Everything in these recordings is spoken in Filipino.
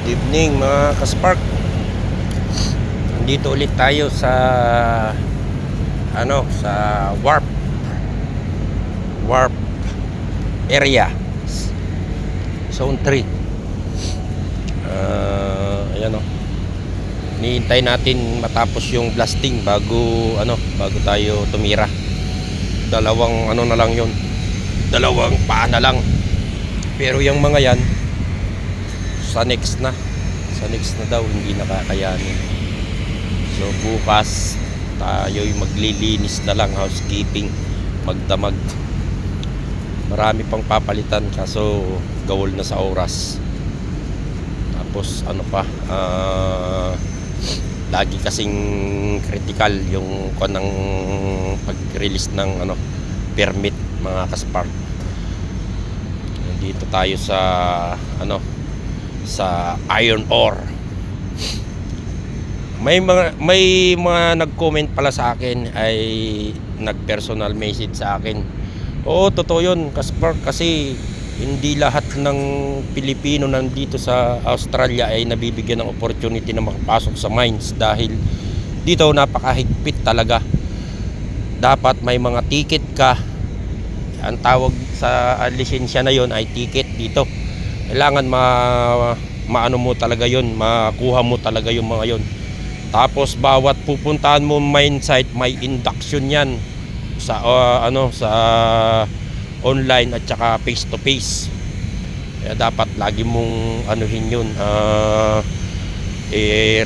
Good evening mga kaspark. Dito ulit tayo sa sa warp area zone 3. Ayan Hinihintay natin matapos yung blasting bago tayo tumira. Dalawang na lang yun, dalawang paa na lang, pero yung mga yan sa next na daw hindi nakakayanin. So bukas tayo'y maglilinis na lang, housekeeping, magdamag. Marami pang papalitan kaso gawol na sa oras. Tapos lagi kasing critical yung kanang pag-release ng permit mga kaspark. Dito tayo sa sa iron ore. May mga nag-comment pala sa akin, ay nag-personal message sa akin. Oo, totoo yun kaspark, kasi hindi lahat ng Pilipino nandito sa Australia ay nabibigyan ng opportunity na makapasok sa mines, dahil dito napakahigpit talaga. Dapat may mga ticket ka. Ang tawag sa lisensya na yon ay ticket dito. Kailangan maano mo talaga yon, makuha mo talaga yung mga yon. Tapos bawat pupuntahan mo mine site, may induction yan sa sa online at saka face to face. Kaya dapat lagi mong anuhin yun,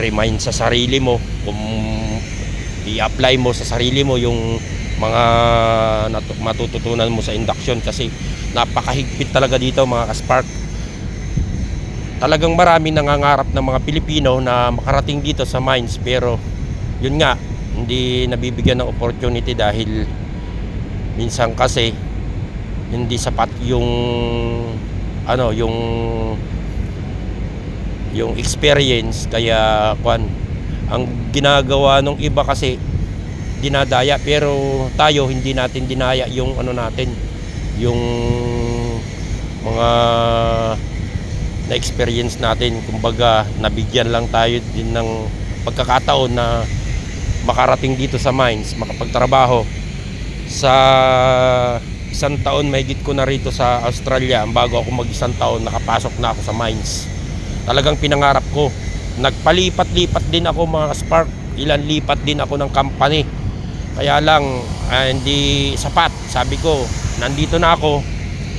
remind sa sarili mo, kung i-apply mo sa sarili mo yung mga matututunan mo sa induction, kasi napakahigpit talaga dito mga kaspark. Talagang marami nangangarap ng mga Pilipino na makarating dito sa mines, pero yun nga, hindi nabibigyan ng opportunity dahil minsan kasi hindi sapat yung yung experience. Kaya ang ginagawa ng iba kasi dinadaya, pero tayo hindi natin dinaya yung natin, yung mga na experience natin. Kumbaga nabigyan lang tayo din ng pagkakataon na makarating dito sa mines, makapagtrabaho. Sa isang taon mahigit ko na rito sa Australia, bago ako mag-isang taon nakapasok na ako sa mines. Talagang pinangarap ko. Nagpalipat-lipat din ako mga spark, ilan lipat din ako ng company. Kaya lang hindi sapat. Sabi ko, nandito na ako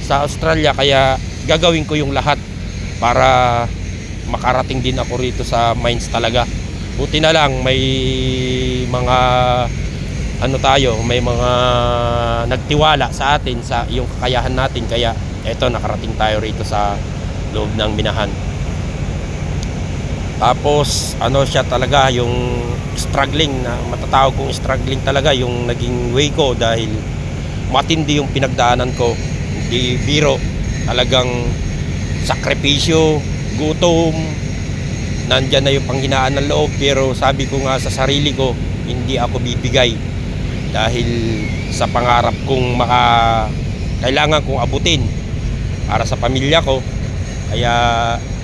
sa Australia, kaya gagawin ko yung lahat para makarating din ako rito sa mines talaga. Buti na lang may mga may mga nagtiwala sa atin sa yung kakayahan natin, kaya eto nakarating tayo rito sa loob ng minahan. Tapos siya talaga yung struggling, na matatawag kong struggling talaga yung naging way ko, dahil matindi yung pinagdaanan ko, hindi biro. Talagang sakripisyo, gutom, nandyan na yung panghinaan ng loob. Pero sabi ko nga sa sarili ko, hindi ako bibigay, dahil sa pangarap kong kailangan kong abutin para sa pamilya ko. Kaya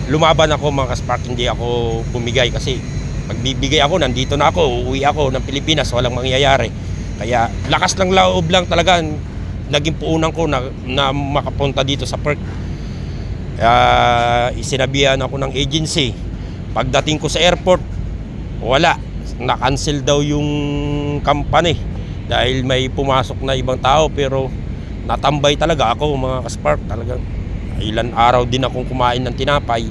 lumaban ako mga kaspark, hindi ako bumigay, kasi pag bibigay ako, nandito na ako, uuwi ako ng Pilipinas, walang mangyayari. Kaya lakas ng loob lang talaga naging puunan ko na makapunta dito sa Perth. Isinabihan ako ng agency. Pagdating ko sa airport, wala, na-cancel daw yung company dahil may pumasok na ibang tao. Pero natambay talaga ako mga kaspark. Talagang ilan araw din akong kumain ng tinapay.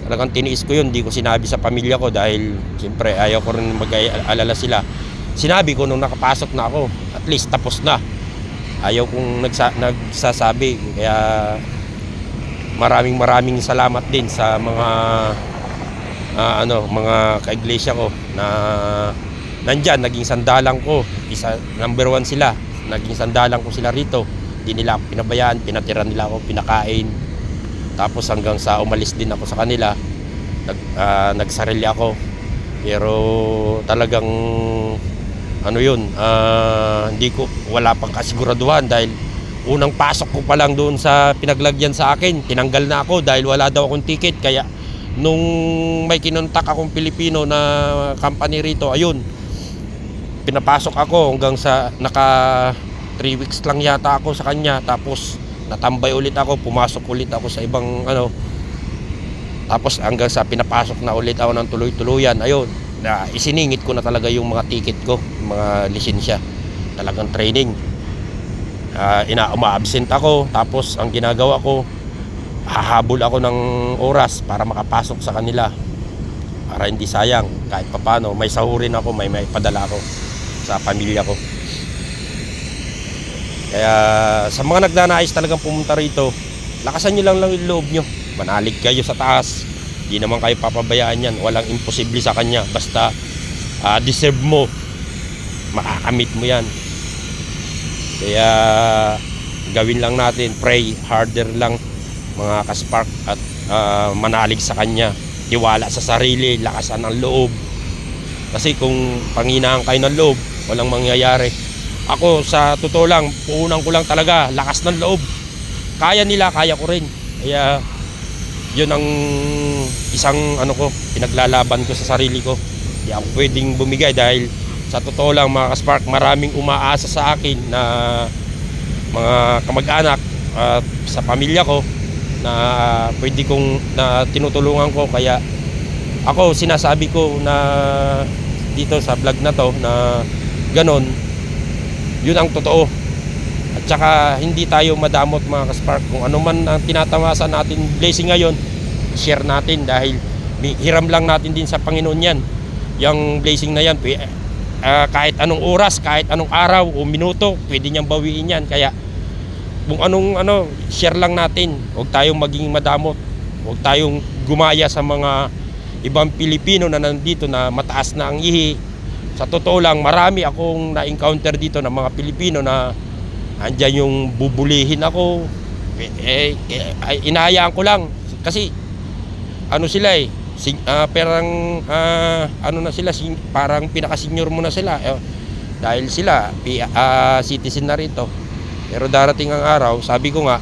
Talagang tiniis ko yun, hindi ko sinabi sa pamilya ko, dahil siyempre ayaw ko rin mag-alala sila. Sinabi ko nung nakapasok na ako, at least tapos na. Ayaw kong nagsasabi. Kaya maraming salamat din sa mga mga kaiglesia ko na nandyan, naging sandalan ko. Number 1 sila, naging sandalan ko sila rito. Hindi nila ako pinabayaan, pinatira nila ako, pinakain. Tapos hanggang sa umalis din ako sa kanila, nagsarili ako. Pero talagang wala pang kasiguraduhan, dahil unang pasok ko pa lang doon sa pinaglagyan sa akin, tinanggal na ako dahil wala daw akong ticket. Kaya nung may kinontak akong Pilipino na company rito, ayun, pinapasok ako hanggang sa naka 3 weeks lang yata ako sa kanya, tapos natambay ulit ako, pumasok ulit ako sa ibang tapos hanggang sa pinapasok na ulit ako ng tuloy-tuluyan. Ayun, na isiningit ko na talaga yung mga ticket ko, yung mga lisensya, talagang training. Uma-absent ako, tapos ang ginagawa ko, hahabol ako ng oras para makapasok sa kanila, para hindi sayang. Kahit papano may sahurin ako, may padala ako sa pamilya ko. Kaya sa mga nagnanais talagang pumunta rito, lakasan nyo lang yung loob nyo, manalig kayo sa taas. Hindi naman kayo papabayaan yan, walang imposible sa kanya. Basta deserve mo, makakamit mo yan. Kaya gawin lang natin, pray harder lang mga ka-Spark, at manalig sa kanya, tiwala sa sarili, lakasan ng loob. Kasi kung panghinaan kayo ng loob, walang mangyayari. Ako sa totoo lang, puunan ko lang talaga, lakas ng loob. Kaya nila, kaya ko rin. Kaya yun ang isang pinaglalaban ko sa sarili ko. Hindi ako pwedeng bumigay dahil sa totoo lang mga ka-Spark, maraming umaasa sa akin na mga kamag-anak at sa pamilya ko na pwede kong na tinutulungan ko. Kaya ako sinasabi ko na dito sa vlog na to na ganon, yun ang totoo. At saka hindi tayo madamot mga ka-Spark. Kung ano man ang tinatamasan natin blessing ngayon, share natin, dahil hiram lang natin din sa Panginoon yan. Yung blessing na yan, kahit anong oras, kahit anong araw o minuto, pwede niyang bawiin yan. Kaya kung anong share lang natin. Huwag tayong maging madamot, huwag tayong gumaya sa mga ibang Pilipino na nandito na mataas na ang ihi. Sa totoo lang, marami akong na-encounter dito ng mga Pilipino na andyan yung bubulihin ako. Inahayaan ko lang kasi sila parang na sila, parang pinaka-senior mo na sila, dahil sila citizen na rito. Pero darating ang araw, sabi ko nga,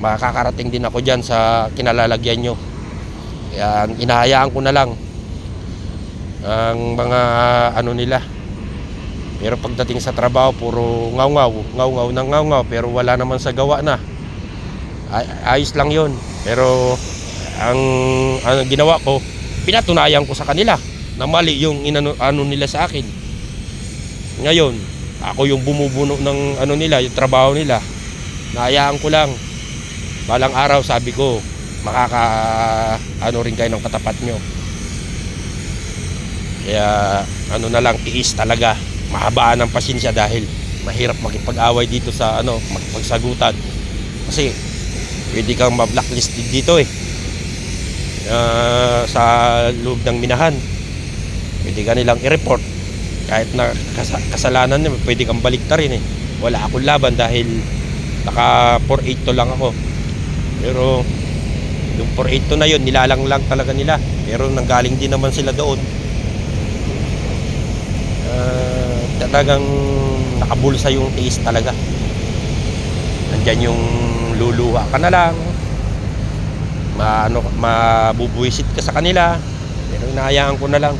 makakarating din ako dyan sa kinalalagyan nyo. Kaya inahayaan ko na lang ang mga nila. Pero pagdating sa trabaho, puro ngaw-ngaw ng ngaw-ngaw, pero wala naman sa gawa na. Ayos lang yon. Pero ang ginawa ko, pinatunayan ko sa kanila na mali yung nila sa akin. Ngayon, ako yung bumubuno ng nila, yung trabaho nila. Nahayaan ko lang. Balang araw, sabi ko, rin kayo ng katapat nyo. Kaya na lang, tiis talaga. Mahabaan ng pasensya dahil mahirap makipag-away dito sa makipagsagutan. Kasi pwede kang ma-blacklisted dito sa loob ng minahan. Pwede ka nilang i-report. Kahit na kasalanan niya, pwede kang baliktarin Wala akong laban dahil naka 482 lang ako. Pero yung 482 na yun, nilalang lang talaga nila. Pero nanggaling din naman sila doon. Talagang nakabulsa yung tiis talaga. Nandyan yung luluha ka na lang, mabubuisit ka sa kanila, pero hinahayaan ko na lang.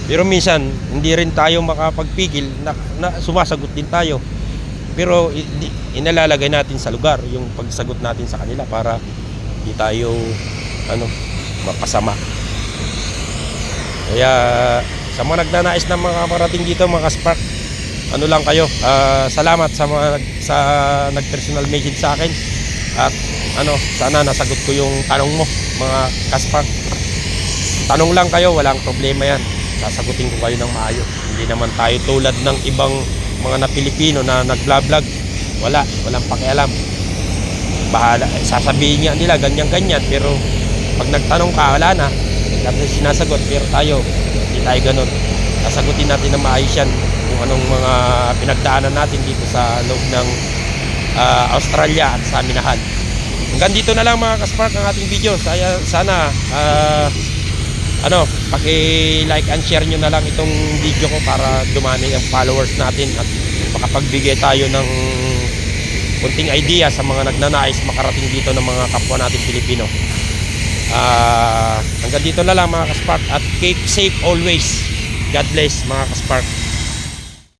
Pero minsan hindi rin tayo makapagpigil na sumasagot din tayo, pero inalalagay natin sa lugar yung pagsagot natin sa kanila para hindi tayo mapasama. Kaya sa mga nagnanais na mga parating dito mga ka-Spark, lang kayo, salamat sa mga nag-personal message sa akin. At sana nasagot ko yung tanong mo mga ka-Spark. Tanong lang kayo, walang problema yan, sasagutin ko kayo ng maayos. Hindi naman tayo tulad ng ibang mga Pilipino na nag-vlog. Walang pakialam. Bahala, sasabihin niya nila ganyan-ganyan, pero pag nagtanong ka, wala na, hindi sinasagot. Pero tayo, hindi tayo ganun. Sasagutin natin na maayos yan kung anong mga pinagdaanan natin dito sa loob ng Australia at sa minahan. Hanggang dito na lang mga ka-Spark ang ating video. Sana paki-like and share nyo na lang itong video ko para dumami ang followers natin at makapagbigay tayo ng kunting idea sa mga nagnanais makarating dito ng mga kapwa natin Pilipino. Hanggang dito na lang mga kaspark at keep safe always. God bless mga kaspark.